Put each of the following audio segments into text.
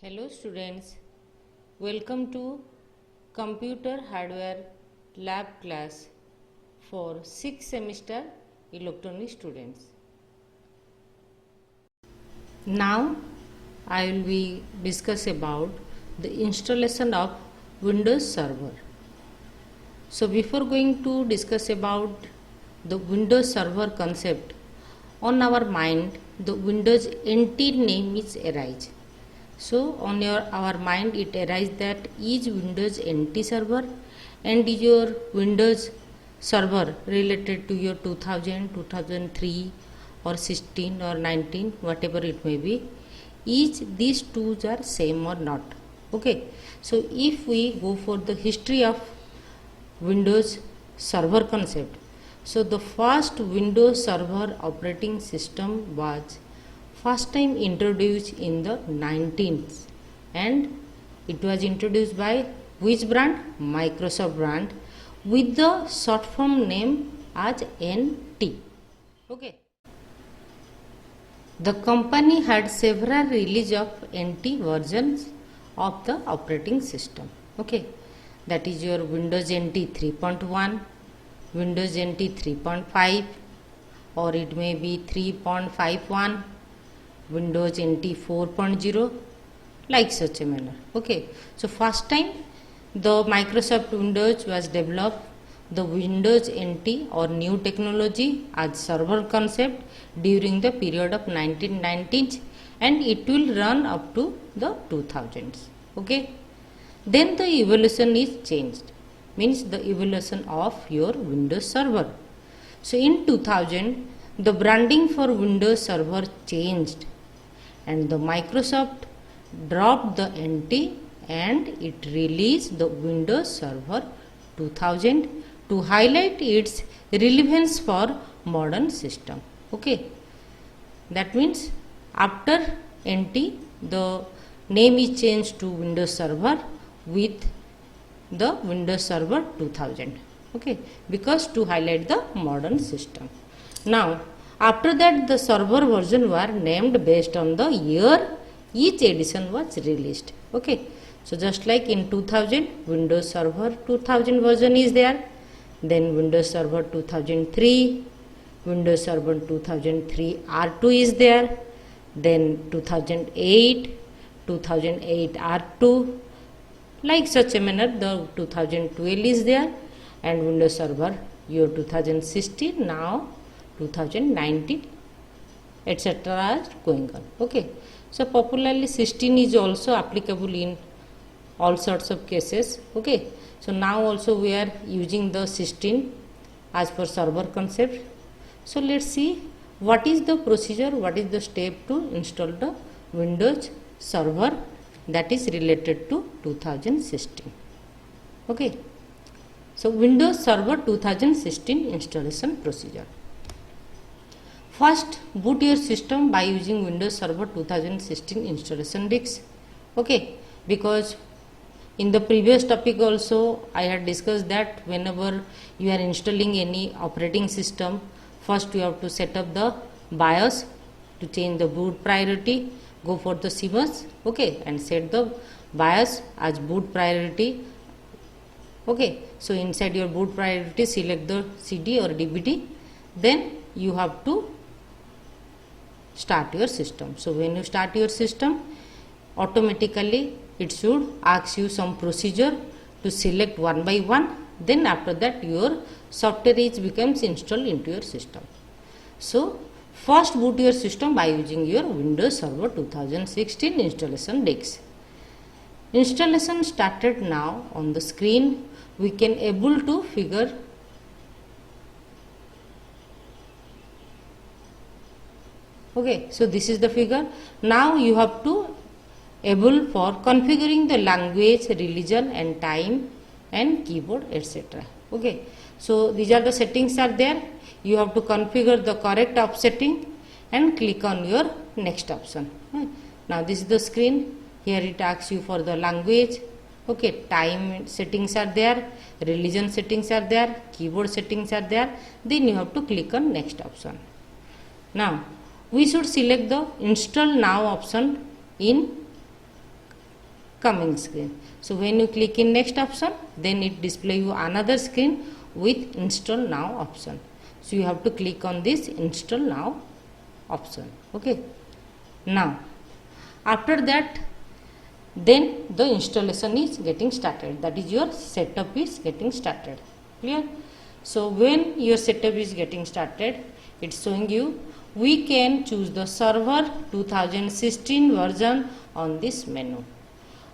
Hello students, welcome to Computer Hardware Lab class for 6th semester electronic students. Now I will be discuss about the installation of Windows Server. So before going to discuss about the Windows Server concept, on our mind the Windows NT name is arise. So on our mind it arises that is Windows NT server and is your Windows server related to your 2000, 2003 or 16 or 19 whatever it may be, is these two are same or not. Okay, so if we go for the history of Windows server concept, so the first Windows server operating system was first time introduced in the 19th and it was introduced by which brand? Microsoft brand, with the short form name as NT. Okay, the company had several release of NT versions of the operating system. Okay, that is your Windows NT 3.1, Windows NT 3.5, or it may be 3.51, Windows NT 4.0, like such a manner. Okay, so first time the Microsoft Windows was developed the Windows NT or new technology as server concept during the period of 1990s and it will run up to the 2000s. Okay, then the evolution is changed, means the evolution of your Windows server. So in 2000 the branding for Windows server changed and the Microsoft dropped the NT and it released the Windows Server 2000 to highlight its relevance for modern system. Okay, that means after NT the name is changed to Windows Server with the Windows Server 2000. Okay, because to highlight the modern system. Now after that the server version were named based on the year each edition was released. Okay, so just like in 2000 Windows Server 2000 version is there, then Windows Server 2003, Windows Server 2003 R2 is there, then 2008 R2, like such a manner the 2012 is there, and Windows Server year 2016, now 2019, etc. is going on. Okay, so popularly 16 is also applicable in all sorts of cases. Okay, so now also we are using the 16 as per server concept. So let's see what is the procedure, what is the step to install the Windows server that is related to 2016. Okay, so Windows Server 2016 installation procedure. First, boot your system by using Windows Server 2016 installation disk. Okay, because in the previous topic also I had discussed that whenever you are installing any operating system, first you have to set up the BIOS to change the boot priority, go for the CMOS, okay, and set the BIOS as boot priority. Okay, so inside your boot priority select the CD or DVD, then you have to start your system. So when you start your system, automatically it should ask you some procedure to select one by one, then after that your software is becomes installed into your system. So first boot your system by using your Windows Server 2016 installation disk. Installation started now. On the screen we can able to figure okay, so this is the figure. Now you have to able for configuring the language, religion and time and keyboard etc. Okay, so these are the settings are there. You have to configure the correct offsetting and click on your next option. Now this is the screen. Here it asks you for the language. Okay, time settings are there, religion settings are there, keyboard settings are there. Then you have to click on next option. Now we should select the install now option in coming screen. So when you click in next option, then it display you another screen with install now option. So you have to click on this install now option. Okay. Now after that, then the installation is getting started, that is your setup is getting started. Clear? So when your setup is getting started, it's showing you we can choose the server 2016 version on this menu.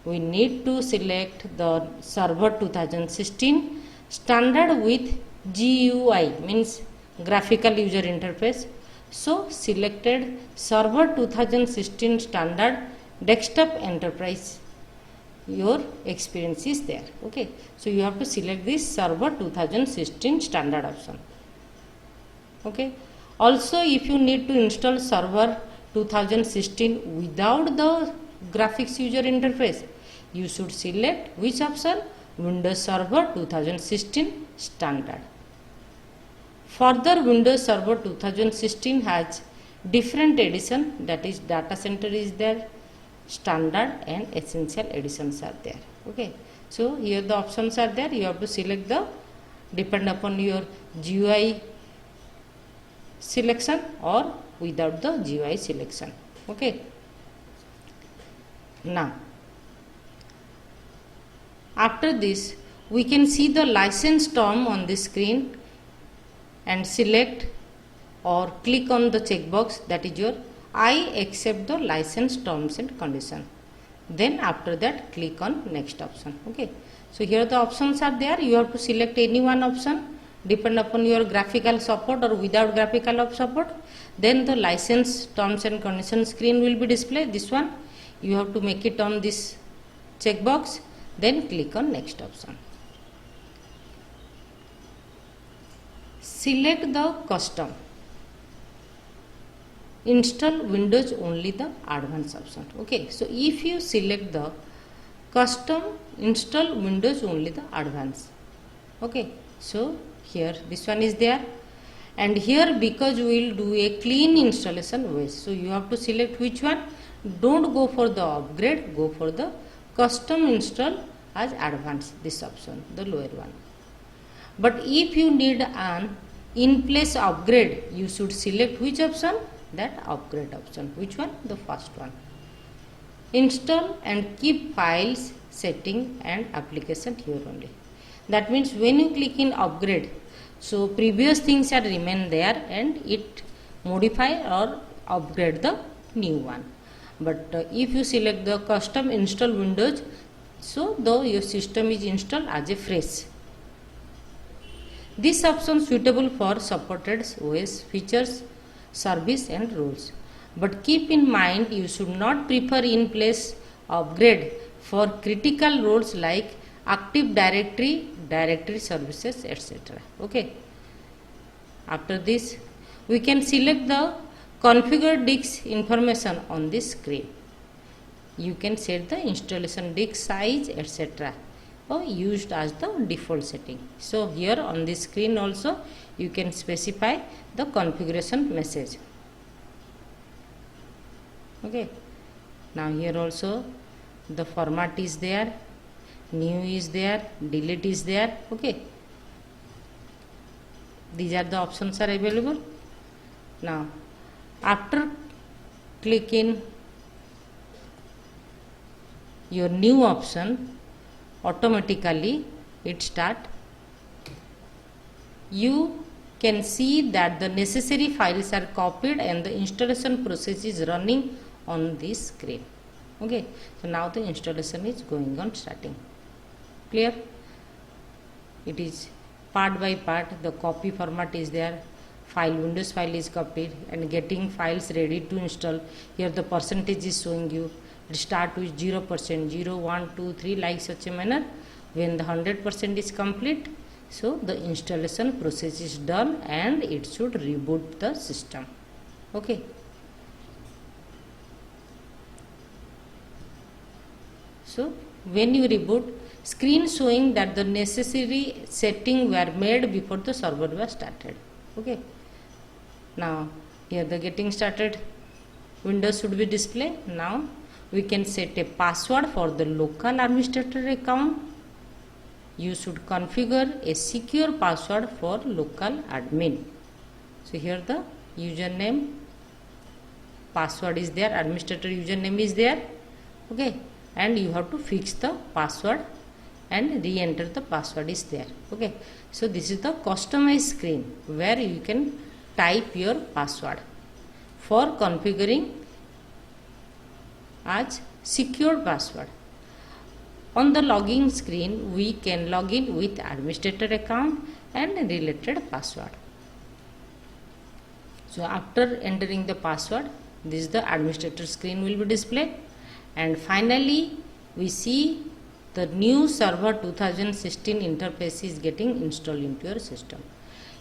We need to select the server 2016 standard with GUI, means graphical user interface. So selected server 2016 standard desktop enterprise, your experience is there. Okay, so you have to select this server 2016 standard option. Okay, also if you need to install server 2016 without the graphics user interface, you should select which option? Windows Server 2016 standard. Further, Windows Server 2016 has different edition, that is data center is there, standard and essential editions are there. Okay, so here the options are there. You have to select the depend upon your GUI selection or without the GUI selection. Okay, now after this we can see the license term on the screen and select or click on the checkbox, that is your I accept the license terms and condition. Then after that click on next option. Okay, so here the options are there. You have to select any one option depend upon your graphical support or without graphical support. Then the license terms and conditions screen will be displayed. This one you have to make it on this checkbox, then click on next option. Select the custom. Install Windows only the advanced option. Okay, so if you select the custom, install Windows only the advanced. Okay, so here this one is there, and here because we will do a clean installation way, so you have to select which one. Don't go for the upgrade, go for the custom install as advanced, this option, the lower one. But if you need an in place upgrade, you should select which option? That upgrade option. Which one? The first one. Install and keep files, setting and application here only. That means when you click in upgrade, so previous things are remain there and it modify or upgrade the new one. But if you select the custom install Windows, so though your system is installed as a fresh. This option suitable for supported OS features, service and rules. But keep in mind you should not prefer in place upgrade for critical roles like Active Directory, directory services, etc. Okay. After this we can select the configure disk information on this screen. You can set the installation disk size, etc. or used as the default setting. So here on this screen also you can specify the configuration message. Okay, now here also the format is there, new is there, delete is there. Okay, these are the options are available. Now after click in your new option, automatically it start. You can see that the necessary files are copied and the installation process is running on this screen. Okay, so now the installation is going on starting. Clear? It is part by part, the copy format is there, file Windows file is copied and getting files ready to install. Here the percentage is showing you. It start with 0%, 0, 1, 2, 3 like such a manner. When the 100% is complete, so the installation process is done and it should reboot the system. Okay. So when you reboot, screen showing that the necessary setting were made before the server was started. Okay. Now here the getting started Windows should be displayed. Now we can set a password for the local administrator account. You should configure a secure password for local admin. So here the username, password is there, administrator username is there, okay, and you have to fix the password and re-enter the password is there, okay. So this is the customized screen where you can type your password for configuring as secure password. On the login screen, we can log in with administrator account and related password. So after entering the password, this is the administrator screen will be displayed, and finally we see the new server 2016 interface is getting installed into your system.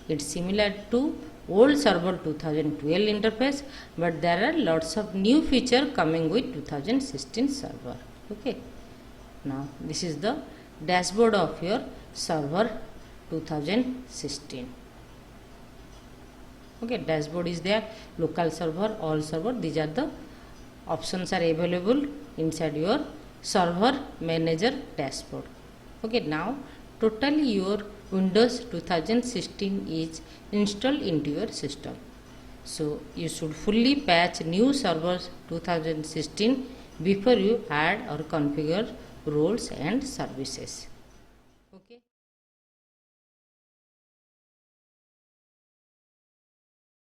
It's similar to old server 2012 interface, but there are lots of new feature coming with 2016 server, okay. Now this is the dashboard of your server 2016, okay. Dashboard is there, local server, all server, these are the options are available inside your server manager dashboard, okay. Now totally your Windows 2016 is installed into your system. So you should fully patch new servers 2016 before you add or configure roles and services.